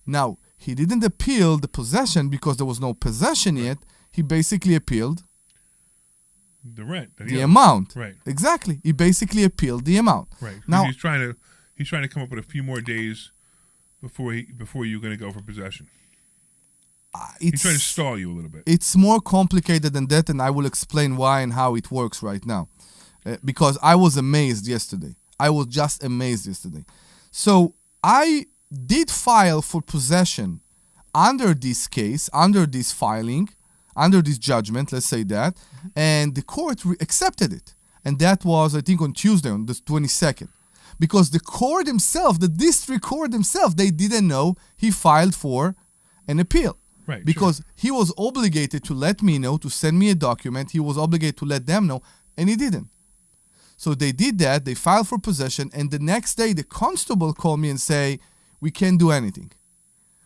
Now, he didn't appeal the possession because there was no possession yet. He basically appealed the rent. That he the owes. amount. Right. Exactly. He basically appealed the amount. Right. Now, He's trying to come up with a few more days before you're going to go for possession. He's trying to stall you a little bit. It's more complicated than that, and I will explain why and how it works right now. Because I was amazed yesterday. I was just amazed yesterday. So I did file for possession under this case, under this filing, under this judgment, let's say that, and the court accepted it. And that was, I think, on Tuesday, on the 22nd. Because the court themselves, the district court themselves, they didn't know he filed for an appeal. Right, because he was obligated to let me know, to send me a document. He was obligated to let them know, and he didn't. So they did that. They filed for possession, and the next day the constable called me and say, "We can't do anything.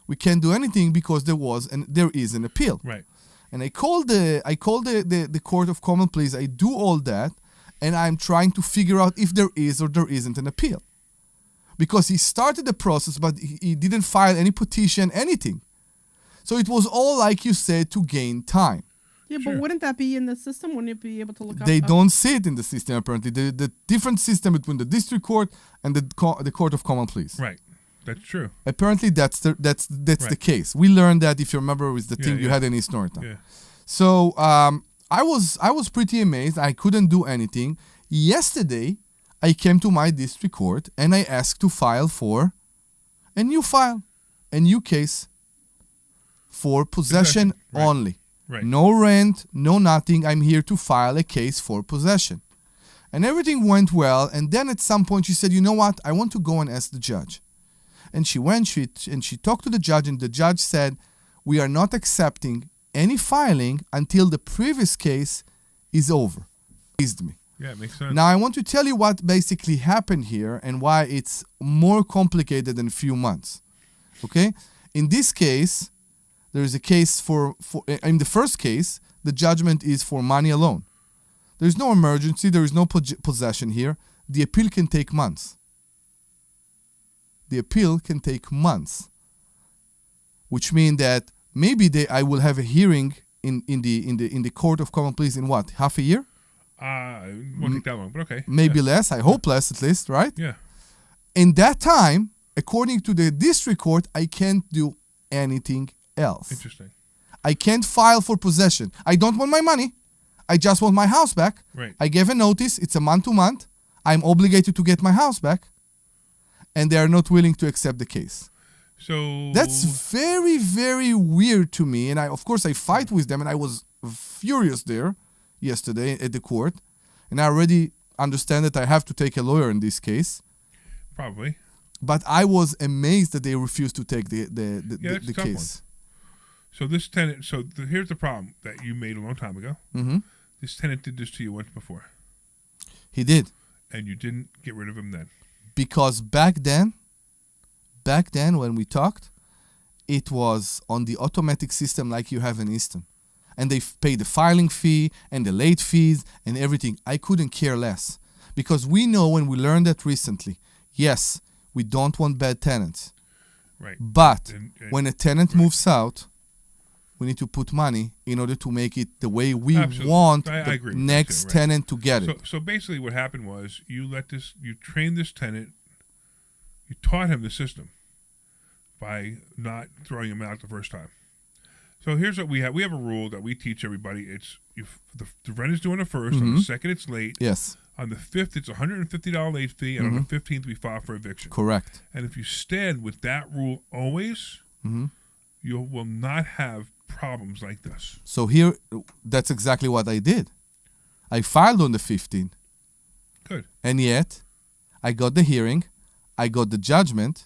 We can't do anything because there is an appeal." Right. And I called the Court of Common Pleas. I do all that, and I'm trying to figure out if there is or there isn't an appeal, because he started the process, but he didn't file any petition, anything. So it was all, like you said, to gain time. Yeah, but wouldn't that be in the system? Wouldn't it be able to look up? They don't see it in the system, apparently. The different system between the district court and the Court of Common Pleas. Right. That's true. Apparently, that's the case. We learned that, if you remember, with the thing you had in East Norriton. Yeah. So I was pretty amazed. I couldn't do anything. Yesterday, I came to my district court and I asked to file for a new case for possession Right. only. Right. No rent, no nothing. I'm here to file a case for possession. And everything went well. And then at some point she said, "You know what? I want to go and ask the judge." And she went, she talked to the judge, and the judge said, "We are not accepting any filing until the previous case is over." Pleased me. Yeah, it makes sense. Now I want to tell you what basically happened here and why it's more complicated than a few months. Okay? In this case, there is a case for in the first case, the judgment is for money alone. There is no emergency, there is no possession here. The appeal can take months. The appeal can take months, which means that maybe I will have a hearing in the Court of Common Pleas in what, half a year? It won't take that long, but okay. Maybe less. I hope less, at least, right? Yeah. In that time, according to the district court, I can't do anything else. Interesting. I can't file for possession. I don't want my money. I just want my house back. Right. I gave a notice. It's a month to month. I'm obligated to get my house back. And they are not willing to accept the case. So That's very, very weird to me. And of course, I fight with them. And I was furious there yesterday at the court. And I already understand that I have to take a lawyer in this case. probably. But I was amazed that they refused to take That's the a tough case. So this tenant. So here's the problem that you made a long time ago. Mm-hmm. This tenant did this to you once before, He did. and you didn't get rid of him then. Because back then when we talked, it was on the automatic system like you have in Easton. And they pay the filing fee and the late fees and everything. I couldn't care less. Because we know, when we learned that recently, yes, we don't want bad tenants. Right. But And when a tenant moves out, we need to put money in order to make it the way we Absolutely. want I the agree with that next too, right. tenant to get it. So basically, what happened was you trained this tenant, you taught him the system by not throwing him out the first time. So here's what we have. We have a rule that we teach everybody. It's the rent is due on the first. On the second, it's late. Yes, On the 5th, it's $150 late fee, and on the 15th, we file for eviction. correct. And if you stand with that rule always, you will not have problems like this. So here, that's exactly what I did. I filed on the 15th. Good. And yet, I got the hearing, I got the judgment,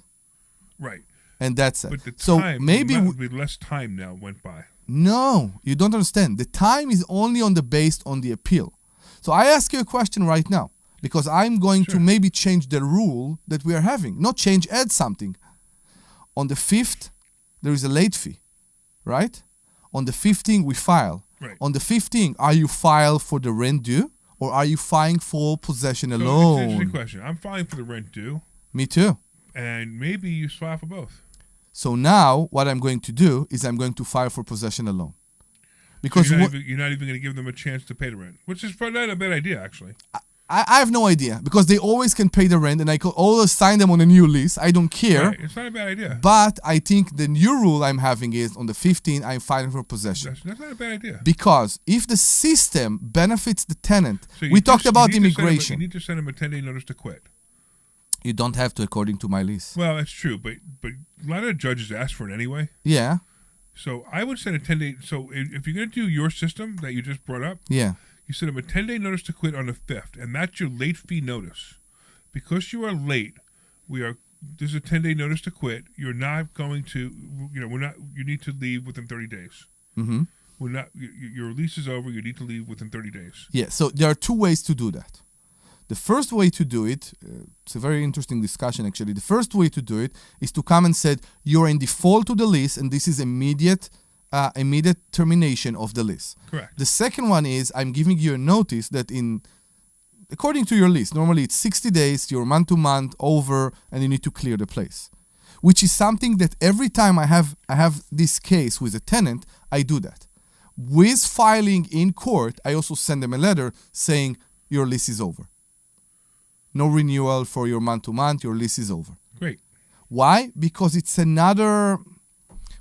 Right. and that's it. But the So time, maybe with less time now went by. no, you don't understand. The time is only based on the appeal. So I ask you a question right now, because I'm going to maybe change the rule that we are having. Not change, add something. On the 5th, there is a late fee, right? On the 15th, we file. Right. On the 15th, are you file for the rent due, or are you filing for possession So it's an alone? interesting question. I'm filing for the rent due, Me too. and maybe you file for both. So now, what I'm going to do is I'm going to file for possession alone. Because you're not even going to give them a chance to pay the rent, which is probably not a bad idea, actually. I have no idea, because they always can pay the rent, and I could always sign them on a new lease. I don't care. Right. It's not a bad idea. But I think the new rule I'm having is on the 15th, I'm filing for possession. That's not a bad idea. Because if the system benefits the tenant, So we talked about you immigration. need to send them a 10-day notice to quit. You don't have to, according to my lease. Well, that's true, but a lot of judges ask for it anyway. Yeah, So I would send a 10-day. So if you're going to do your system that you just brought up, yeah. you send them a 10-day notice to quit on the 5th, and that's your late fee notice. Because you are late, there's a 10-day notice to quit. You're not going to, you need to leave within 30 days. Mm-hmm. Your lease is over. You need to leave within 30 days. Yeah, so there are two ways to do that. The first way to do it, it's a very interesting discussion actually. The first way to do it is to come and say, you're in default to the lease, and this is immediate termination of the lease. Correct. The second one is, I'm giving you a notice that according to your lease, normally it's 60 days, you're month to month over, and you need to clear the place. Which is something that every time I have this case with a tenant, I do that. With filing in court, I also send them a letter saying your lease is over. No renewal for your month to month, your lease is over. Great. Why? Because it's another,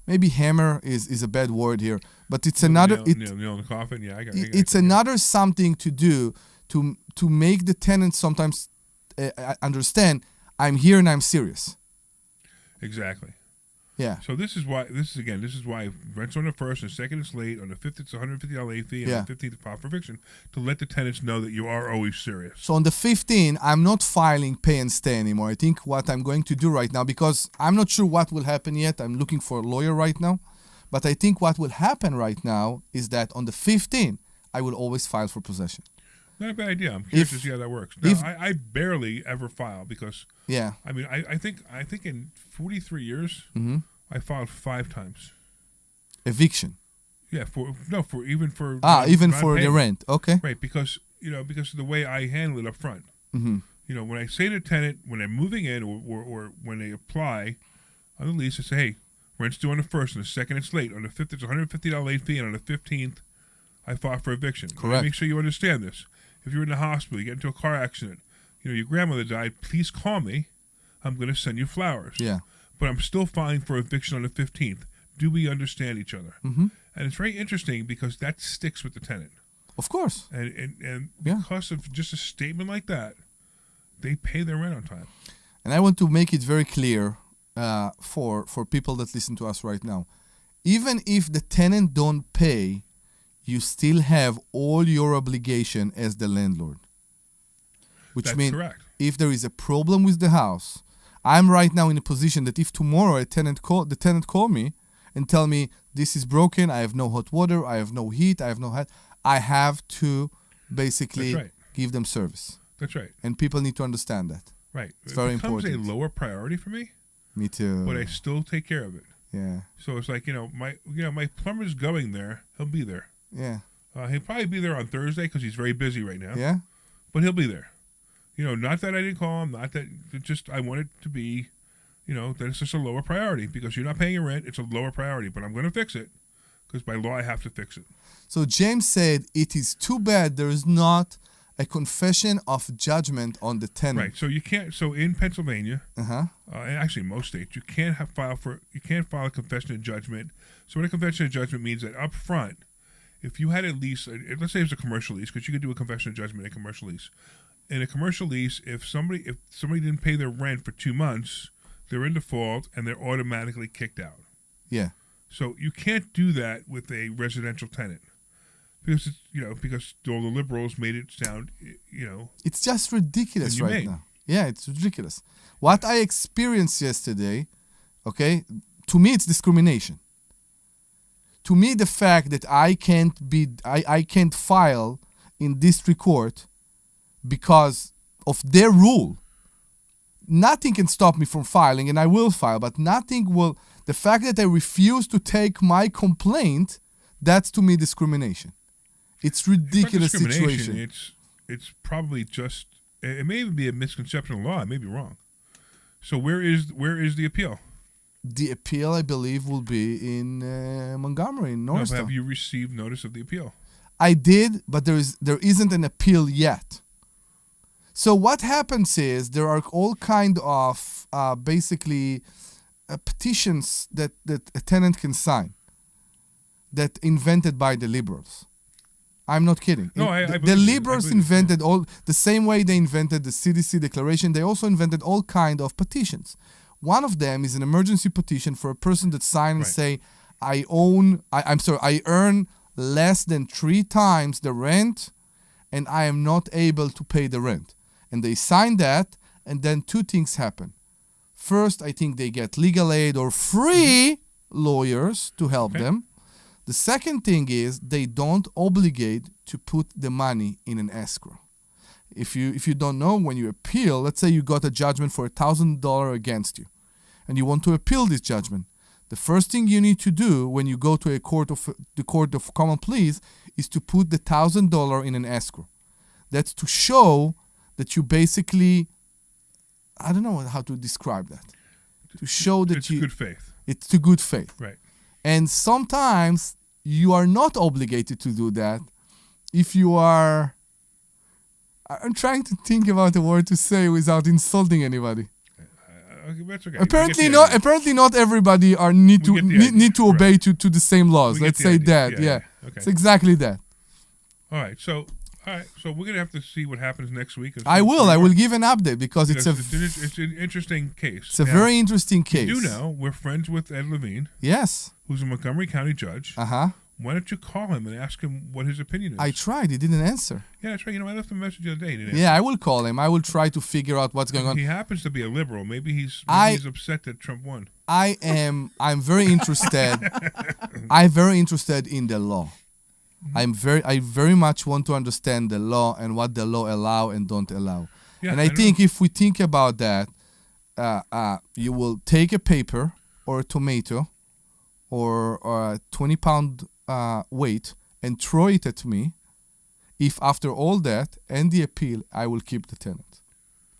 maybe hammer is a bad word here, but it's another. Nail in the coffin. Yeah, I got it. It's another something to do to make the tenant sometimes understand, I'm here and I'm serious. Exactly. Yeah. So this is why rent's on the 1st, and 2nd it's late, on the 5th it's $150 late fee, and on the 15th file for eviction, to let the tenants know that you are always serious. So on the 15th, I'm not filing pay and stay anymore. I think what I'm going to do right now, because I'm not sure what will happen yet, I'm looking for a lawyer right now, but I think what will happen right now is that on the 15th, I will always file for possession. Not a bad idea. I'm curious to see how that works. Now, I barely ever file because, yeah, I mean, I think in 43 years, I filed 5 times. Eviction. Yeah, for even for the rent. Okay. Right, because of the way I handle it up front. Mm-hmm. When I say to a tenant when they're moving in or when they apply on the lease, I say, hey, rent's due on the 1st, on the 2nd it's late, on the 5th it's $150 late fee, and on the 15th I file for eviction. Correct. Make sure you understand this. If you're in the hospital, you get into a car accident, your grandmother died, please call me. I'm going to send you flowers. Yeah. But I'm still filing for eviction on the 15th. Do we understand each other? Mm-hmm. And it's very interesting because that sticks with the tenant. Of course. And Yeah. because of just a statement like that, they pay their rent on time. And I want to make it very clear for people that listen to us right now. Even if the tenant don't pay, you still have all your obligation as the landlord. Which means if there is a problem with the house, I'm right now in a position that if tomorrow the tenant call me and tell me this is broken, I have no hot water, I have no heat, I have to basically give them service. That's right. And people need to understand that. Right. It's very important. It becomes a lower priority for me. Me too. But I still take care of it. Yeah. So it's like, my plumber's going there. He'll be there. Yeah. He'll probably be there on Thursday because he's very busy right now. Yeah. But he'll be there. Not that I didn't call him, not that, just I want it to be, that it's just a lower priority because you're not paying your rent. It's a lower priority, but I'm going to fix it because by law I have to fix it. So James said it is too bad there is not a confession of judgment on the tenant. Right. So you can't. So in Pennsylvania, and actually in most states, you can't file a confession of judgment. So what a confession of judgment means that up front, if you had a lease, let's say it was a commercial lease, because you could do a confession of judgment in a commercial lease. In a commercial lease, if somebody didn't pay their rent for 2 months, they're in default and they're automatically kicked out. Yeah. So you can't do that with a residential tenant. Because because all the liberals made it sound, It's just ridiculous right now. Yeah, it's ridiculous. What I experienced yesterday, okay, to me it's discrimination. To me, the fact that I can't file in district court because of their rule, nothing can stop me from filing, and I will file, but nothing will. The fact that I refuse to take my complaint, that's to me discrimination. It's ridiculous situation. It's probably just, it may even be a misconception of law. I may be wrong. So where is the appeal? the appeal, I believe, will be in Montgomery, in No, but Norristown. have you received notice of the appeal? I did, but there isn't an appeal yet. So what happens is there are all kind of basically petitions that a tenant can sign that invented by the liberals. I'm not kidding. No, I The believe you. liberals I believe you. invented all the same way they invented the CDC declaration. They also invented all kind of petitions. One of them is an emergency petition for a person that sign and Right. say, I earn less than 3 times the rent, and I am not able to pay the rent. And they sign that, and then 2 things happen. First, I think they get legal aid or free lawyers to help Okay. them. The second thing is they don't obligate to put the money in an escrow. If you don't know, when you appeal, let's say you got a judgment for $1,000 against you, and you want to appeal this judgment, the first thing you need to do when you go to the court of common pleas is to put the $1,000 in an escrow. That's to show that you basically, I don't know how to describe that. To show that It's good faith. it's to good faith. Right. And sometimes you are not obligated to do that if you are. I'm trying to think about a word to say without insulting anybody. Okay, that's okay. Apparently not everybody need We get the idea. need to obey to the same laws. We get Let's the say idea. that. Yeah, Yeah. yeah. Okay. It's exactly that. All right. So we're gonna have to see what happens next week. I will give an update because it's it's an interesting case. it's a very interesting case. You know, we're friends with Ed Levine, Yes. who's a Montgomery County judge. Uh-huh. Why don't you call him and ask him what his opinion is? I tried. He didn't answer. Yeah, that's right. You know, I left him a message the other day. He didn't Yeah, I will call him. I will try to figure out what's going on. He happens to be a liberal. Maybe he's upset that Trump won. I'm very interested. I'm very interested in the law. I very much want to understand the law and what the law allow and don't allow. Yeah, and I think if we think about that, you will take a paper or a tomato or a 20-pound weight and throw it at me. If after all that and the appeal, I will keep the tenant.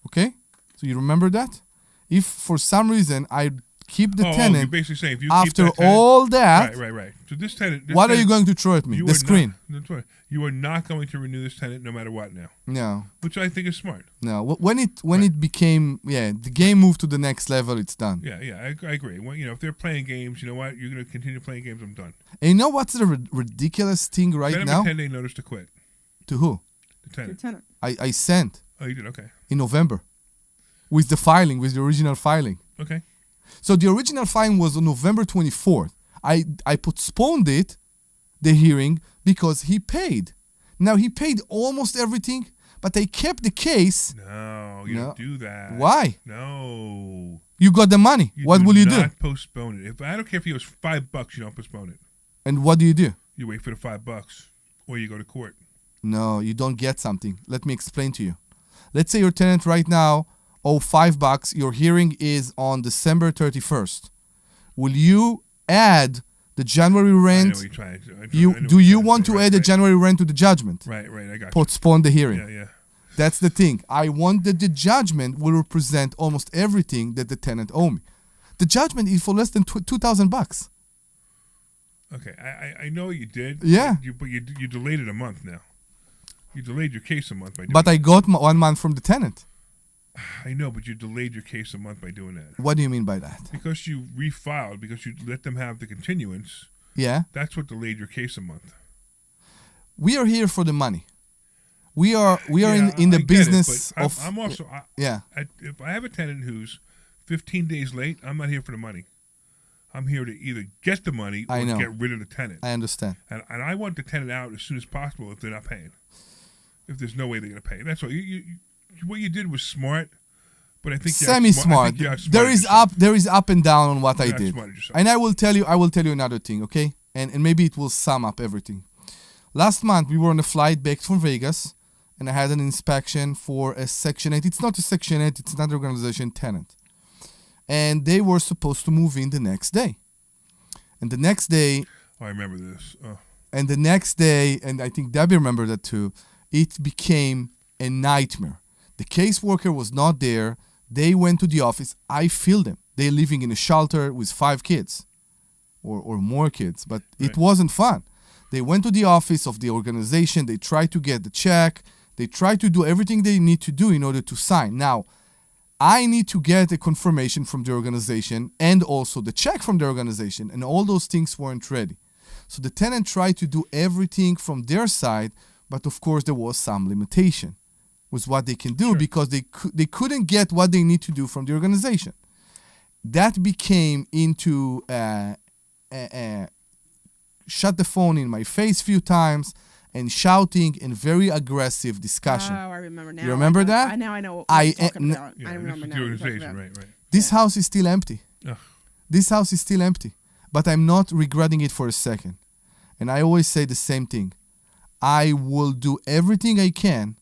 Okay? So you remember that? If for some reason I keep the you're tenant basically saying if you after keep that tenant, all that, right. So this tenant, what are you going to throw at me? The screen. You are not going to renew this tenant no matter what now, No. which I think is smart. No. When it became, the game moved to the next level, it's done. Yeah, I agree. Well, if they're playing games, you know what? You're going to continue playing games. I'm done. And you know what's the ridiculous thing right Send him now? a 10-day notice to quit. To who? The tenant. Lieutenant. I sent Oh, you did? Okay. in November with the original filing. Okay. So the original filing was on November 24th. I postponed the hearing, because he paid. Now, he paid almost everything, but they kept the case. No, you No. don't do that. Why? No. You got the money. What will you do? Not postpone it. I don't care if it was $5, you don't postpone it. And what do you do? You wait for the $5, or you go to court. No, you don't get something. Let me explain to you. Let's say your tenant right now owe $5. Your hearing is on December 31st. Will you add the January I know rent? what you're trying to. I know Do what you you're want to trying add the right. January rent to the judgment? Right, I got you. Postpone the hearing. Yeah. That's the thing. I want that the judgment will represent almost everything that the tenant owe me. The judgment is for less than $2,000. Okay, I know you did. Yeah. But you delayed it a month now. You delayed your case a month by doing But I got 1 month from the tenant. I know, but you delayed your case a month by doing that. What do you mean by that? Because you refiled, because you let them have the continuance, Yeah. that's what delayed your case a month. We are here for the money. We are in the I get it, business but of. I'm also Yeah. if I have a tenant who's 15 days late, I'm not here for the money. I'm here to either get the money or I know. get rid of the tenant. I understand. And I want the tenant out as soon as possible if they're not paying. If there's no way they're going to pay. That's what what you did was smart, but I think Semi-smart. There is up and down on what I did. And I will tell you another thing, okay? And maybe it will sum up everything. Last month we were on a flight back from Vegas, and I had an inspection for a Section 8. It's not a Section 8, it's another organization tenant. And they were supposed to move in the next day. And the next day, I remember this. Oh. and the next day, and I think Debbie remembered that too, it became a nightmare. The caseworker was not there. They went to the office. I feel them. They're living in a shelter with 5 kids or more kids, but it Right. wasn't fun. They went to the office of the organization. They tried to get the check. They tried to do everything they need to do in order to sign. Now, I need to get a confirmation from the organization and also the check from the organization, and all those things weren't ready. So the tenant tried to do everything from their side, but of course there was some limitation with what they can do because they couldn't get what they need to do from the organization. That became into shut the phone in my face few times and shouting and very aggressive discussion. Oh, I remember now. You remember that? I know what I- you're talking about. Yeah, I this remember is now the what you're talking organization, about. right. This house is still empty. Ugh. This house is still empty. But I'm not regretting it for a second. And I always say the same thing. I will do everything I can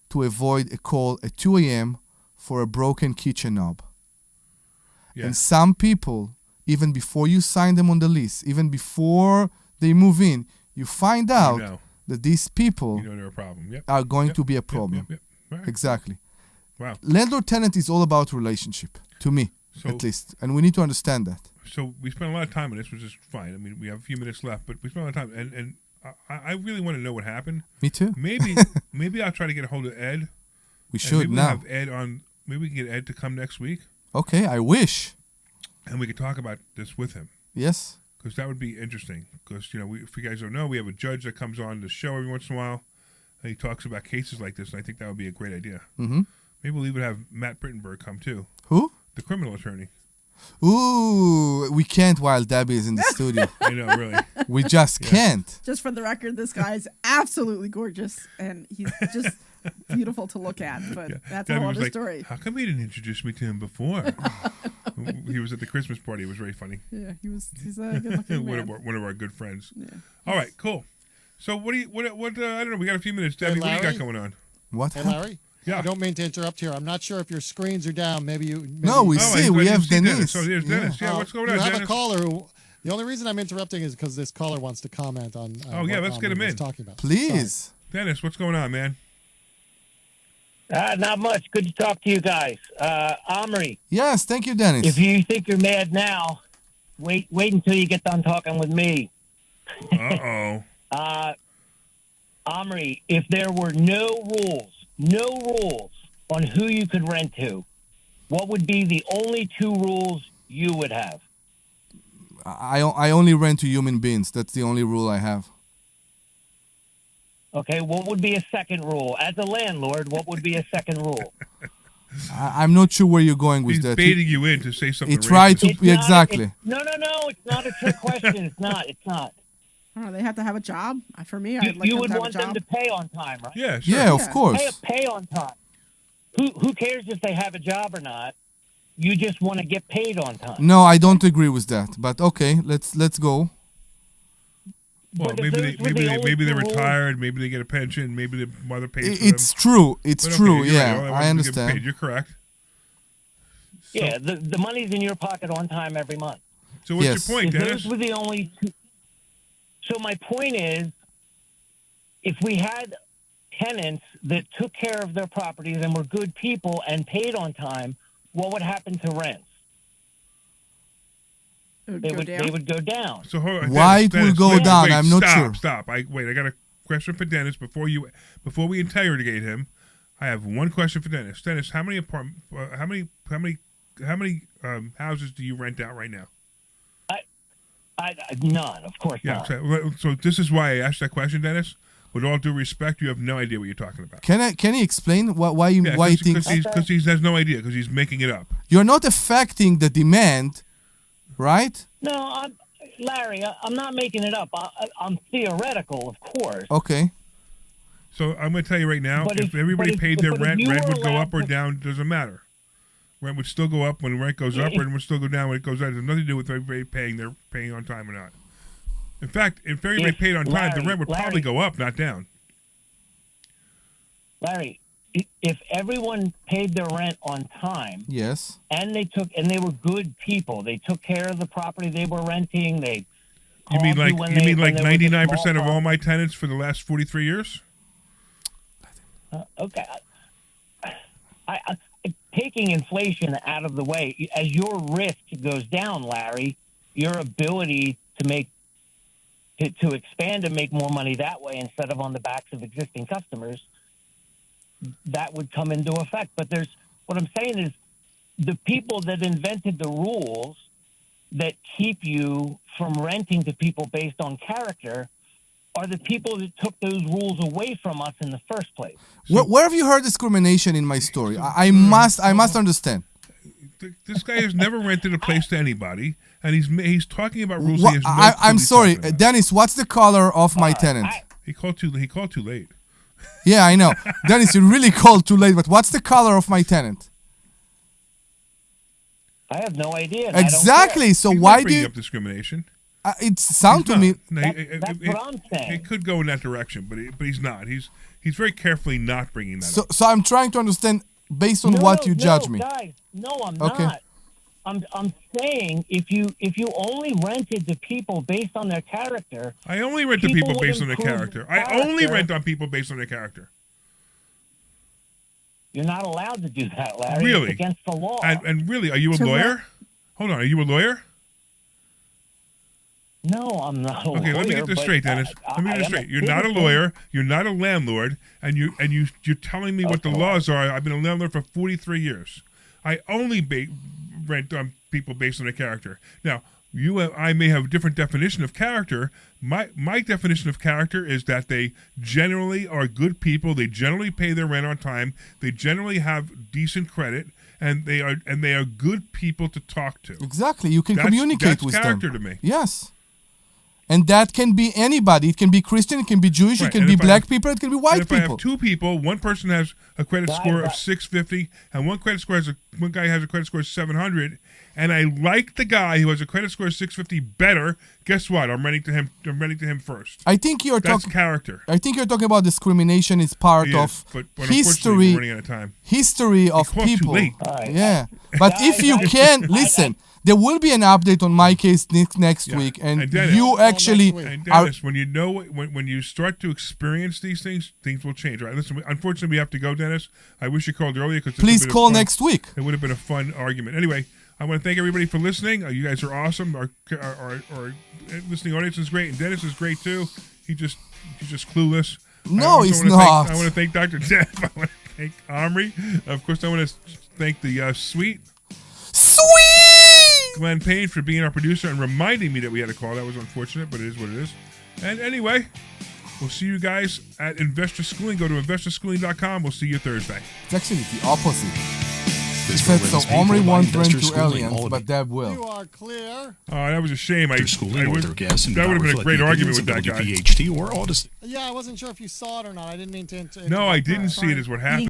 to avoid a call at 2 a.m. for a broken kitchen knob. Yeah. And some people, even before you sign them on the lease, even before they move in, you find out know. that these people You know they're a problem. Yep. are going Yep. to be a Yep, problem. Yep. Right. Exactly. Wow. Landlord-tenant is all about relationship, to me, So- at least. And we need to understand that. So we spent a lot of time on this, which is fine. I mean, we have a few minutes left, but we spent a lot of time, and I really want to know what happened. Me too. Maybe I'll try to get a hold of Ed. We and should maybe now. We'll have Ed on. Maybe we can get Ed to come next week, Okay, I wish. and we could talk about this with him, Yes. because that would be interesting. Because if you guys don't know, we have a judge that comes on the show every once in a while, and he talks about cases like this, and I think that would be a great idea. Mm-hmm. Maybe we'll even have Matt Brittenberg come too, Who? the criminal attorney. Ooh, we can't while Debbie is in the studio. I know, really. We just can't. Just for the record, this guy is absolutely gorgeous, and he's just beautiful to look at. But that's a Debbie whole was other like, story. how come he didn't introduce me to him before? He was at the Christmas party. It was very funny. Yeah, he's a good-looking one, man. of our, one of our good friends. Yeah. All right, cool. So what I don't know. We got a few minutes, Debbie. What do you got Larry? going on? What? Hey, Larry? Yeah. I don't mean to interrupt here. I'm not sure if your screens are down. Maybe No, we Oh, see. I We didn't have see Denise. So there's Dennis. Yeah, what's going on, You have Dennis? a caller who. The only reason I'm interrupting is because this caller wants to comment on. Oh, yeah, what let's get him Omri was in. Talking about. Please. Dennis, what's going on, man? Not much. Good to talk to you guys. Omri, Yes, thank you, Dennis. if you think you're mad now, wait until you get done talking with me. Uh-oh. Omri, if there were no rules on who you could rent to, what would be the only 2 rules you would have? I only rent to human beings. That's the only rule I have. Okay, what would be a second rule? As a landlord, what would be a second rule? I'm not sure where you're going with He's that. baiting you in to say something He tried to. It's not- Exactly. No, it's not a trick question. It's not. I don't know, they have to have a job. For me, I'd like You them would to have want a them job. to pay on time, right? Yeah, sure. Yeah, of Yeah. course. Pay on time. Who cares if they have a job or not? You just want to get paid on time. No, I don't agree with that. But okay, let's go. Well, But if those were the only maybe they're 2 rules- retired. Maybe they get a pension. Maybe the mother pays for It's them. true. It's But okay, true. you're right. All Yeah, want I them to get paid. understand. You're correct. Yeah, the money's in your pocket on time every month. So what's Yes. your point, If Dennis? those were the only 2. So my point is, if we had tenants that took care of their properties and were good people and paid on time, what would happen to rents? It would They go would down. they would go down. So hold on, Why it will go down, I'm not stop, sure. Stop. I got a question for Dennis before we interrogate him. I have one question for Dennis. Dennis, how many houses do you rent out right now? None, of course Yeah. not. So this is why I asked that question, Dennis. With all due respect, you have no idea what you're talking about. Can he explain why he thinks Because he has no idea because he's making it up. you're not affecting the demand, right? No, Larry, I'm not making it up. I'm theoretical, of course. Okay. So I'm going to tell you right now, But if everybody paid their but if rent, you rent were would go allowed up or to- down. Doesn't matter. Rent would still go up when rent goes up, rent would still go down when it goes down. It has nothing to do with everybody paying on time or not. In fact, if everybody If- paid on time, the Larry, rent would probably Larry. go up, not down. Larry, if everyone paid their rent on time Yes. and they were good people, they took care of the property they were renting. They You mean called like when you they- mean like when there was a 99% of small all my tenants for the last 43 years? Okay. taking inflation out of the way, as your risk goes down, Larry, your ability to expand and make more money that way instead of on the backs of existing customers, that would come into effect. But what I'm saying is the people that invented the rules that keep you from renting to people based on character are the people that took those rules away from us in the first place. Where have you heard discrimination in my story? I must understand. This guy has never rented a place to anybody, and he's talking about rules. What, He has no I'm clue sorry, he's talking about. Dennis. What's the color of my tenant? He called too late. Yeah, I know, Dennis. You really called too late. But what's the color of my tenant? I have no idea. and Exactly. So He's not why do bringing you? up discrimination? It sounds to me. No, That's what I'm saying. It could go in that direction, but he's not. He's very carefully not bringing that up. So I'm trying to understand based on what you judge me. Guys, no, I'm Okay. not. I'm saying if you only rented to people based on their character, I only rent to people people would based on their improve character. their I only character. rent on people based on their character. you're not allowed to do that, Larry. Really? It's against the law. And really, are you a To lawyer? Hold on, are you a lawyer? No, I'm not a lawyer. Okay, let me get this but straight, Dennis. Let me I get this am a straight. You're not a citizen. lawyer. You're not a landlord, and you're telling me what the Okay. laws are. I've been a landlord for 43 years. I only rent on people based on their character. Now, I may have a different definition of character. My definition of character is that they generally are good people. They generally pay their rent on time. They generally have decent credit, and they are good people to talk to. Exactly. You can That's communicate with character them. to me. Yes. And that can be anybody. It can be Christian, it can be Jewish, Right, it can and be if I black have- people, it can be And white if I people. have two people, one person has a credit score of Right. 650, and one guy has a credit score of 700, and I like the guy who has a credit score of 650 better. Guess what? I'm renting to him first. I think you're That's talking. character. I think you're talking about discrimination is part Yes, of but unfortunately, history. we're running out of time. History of called too people. late. All right. Yeah, but if you can listen, there will be an update on my case next Yeah. week, and And Dennis- you actually next week. And are. Dennis, when you start to experience these things will change. All right, listen. Unfortunately, we have to go, Dennis. I wish you called earlier because Please call next week. It would have been a fun argument. Anyway, I want to thank everybody for listening. You guys are awesome. Our listening audience is great, and Dennis is great too. He's just clueless. No, I also he's wanna not. I want to thank Dr. Jeff. I want to thank Omri. Of course, I want to thank the sweet Sweet. Glenn Payne for being our producer and reminding me that we had a call. That was unfortunate, but it is what it is. And anyway, we'll see you guys at Investor Schooling. Go to investorschooling.com. We'll see you Thursday. It's actually the opposite. He This said program so. is paid Omri for by won't rent Investor to Schooling. aliens, All but Deb You will. are clear. Oh, that was a shame. Investor Schooling or their guests and that do would not have been a reflect great the argument opinions with that of guy. WPHT or Odyssey. Yeah, I wasn't sure if you saw it or not. I didn't mean to. No, I interrupt. didn't see it. Is what happened.